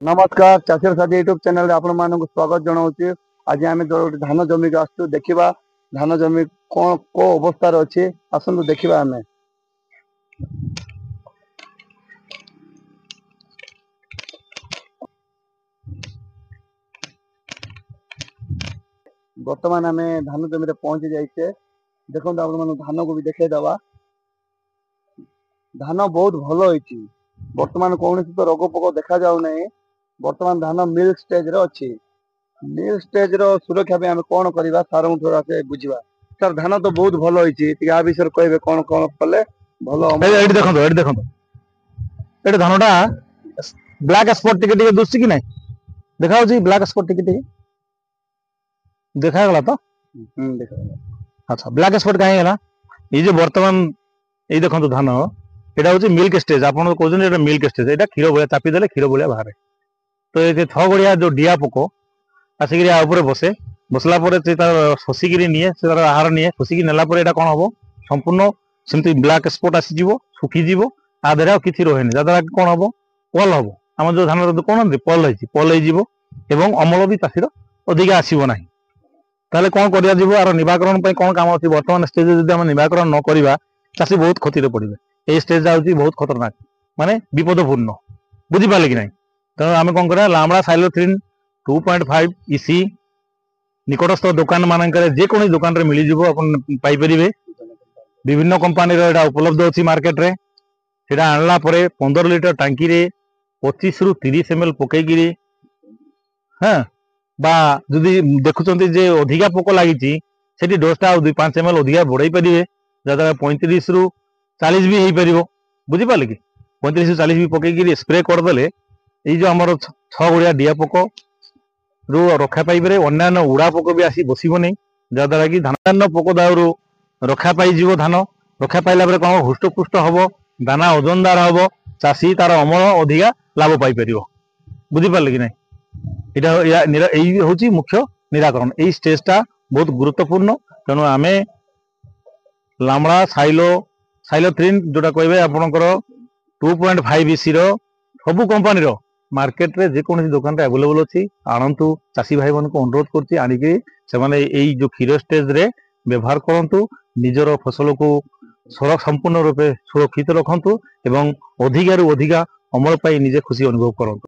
नमस्कार चाषर साथी YouTube channel आपण मानक स्वागत जनाऊँ। आज आम धान जमी आसु देखा धान जमी कौन को अवस्था अच्छी आसतु देखा आम बर्तमान आम धान जमी पहुंची जाइए। देखो आप धान को भी देखा धान बहुत भल होती बर्तमान कौन तो रोग पोक देखा जाऊना। बर्तमान धान मिल्क स्टेज रे अच्छी मिल्क स्टेज रो सुरक्षा भी आम कौन करवा सार बुझा सर धान तो बहुत भल होती विषय कहे कौन कौन कले भल देखो धानटा ब्लैक स्पॉट टिके दुसी कि नहीं देखा ब्लैक स्पॉट टिके देखा तो अच्छा ब्लैक स्पॉट कहीं ये जो बर्तमान ये देखो धान यहाँ हूँ मिल्क स्टेज आप कहते मिल्क स्टेज यहाँ क्षीर भाया चापी देले क्षीर भाया बाहर तो ये छगड़िया जो डिया पोक आसिक बसे बसला शोषिक निए से आहार निए शोषिक नेला कौन हम संपूर्ण सेमती ब्लैक स्पॉट आसीज सुखीज आधे किसी रहे जहाँद्वारा कौन हम पल हम आम जो धान कौन पल हो अमल भी चाषीर अधिका आसब ना ताले कौन कर निराकरण कौन काम अच्छी बर्तमान स्टेज निराकरण न करवा चाषी बहुत क्षति पड़े। ये स्टेज हूँ बहुत खतरनाक माने विपदपूर्ण बुझिपारे कि ना तेणु आम कौन करा लामड़ा साइलोथ्रिन 2.5 इसी निकटस्थ दुकान मान जेको दुकान रे मिल पाइपर विभिन्न कंपानी उपलब्ध अच्छी मार्केट रे सेटा आणला 15 लिटर टांकी रे 25 रु 30 ml पकईकि हाँ बा जदि देखुं जे अधिका पोक लगी से डोजटा 2-5 ml अधिका बढ़ाई पारे जहाँद्वारा 35 रु 40 भी हो पार बुझिपारे कि 35 रु 40 भी पकईकि स्प्रे करदे ये जो आमर 6 गुड़िया डिया पोक रु रक्षा पाई अन्य उड़ा पोक भी आसी बसबनी जहाँद्वारा कि धान पोक दाउरू रक्षा पाई धान रक्षा पाइला कौन हृष्टपुष्ट हम दाना ओजनदार हम चाषी तार अमल अधिका लाभ पाइपर बुझिपारे कि ना यही हूँ मुख्य निराकरण यही स्टेजटा बहुत गुरुत्वपूर्ण तेणु आम लामड़ा साइलोथ्रिन जोटा कहे आपणकर 2.5 इसी सबू कंपानी मार्केट रे जेको दुकान रे अवेलेबल अच्छी आणतु चाषी भाई मान को अनुरोध करछि आनिकी से जो क्षीर स्टेज रे व्यवहार करंतु निजर फसल को संपूर्ण रूपे सुरक्षित रखंतु एवं अधिकारु अधिका अमल पाई निजे खुशी अनुभव करंतु।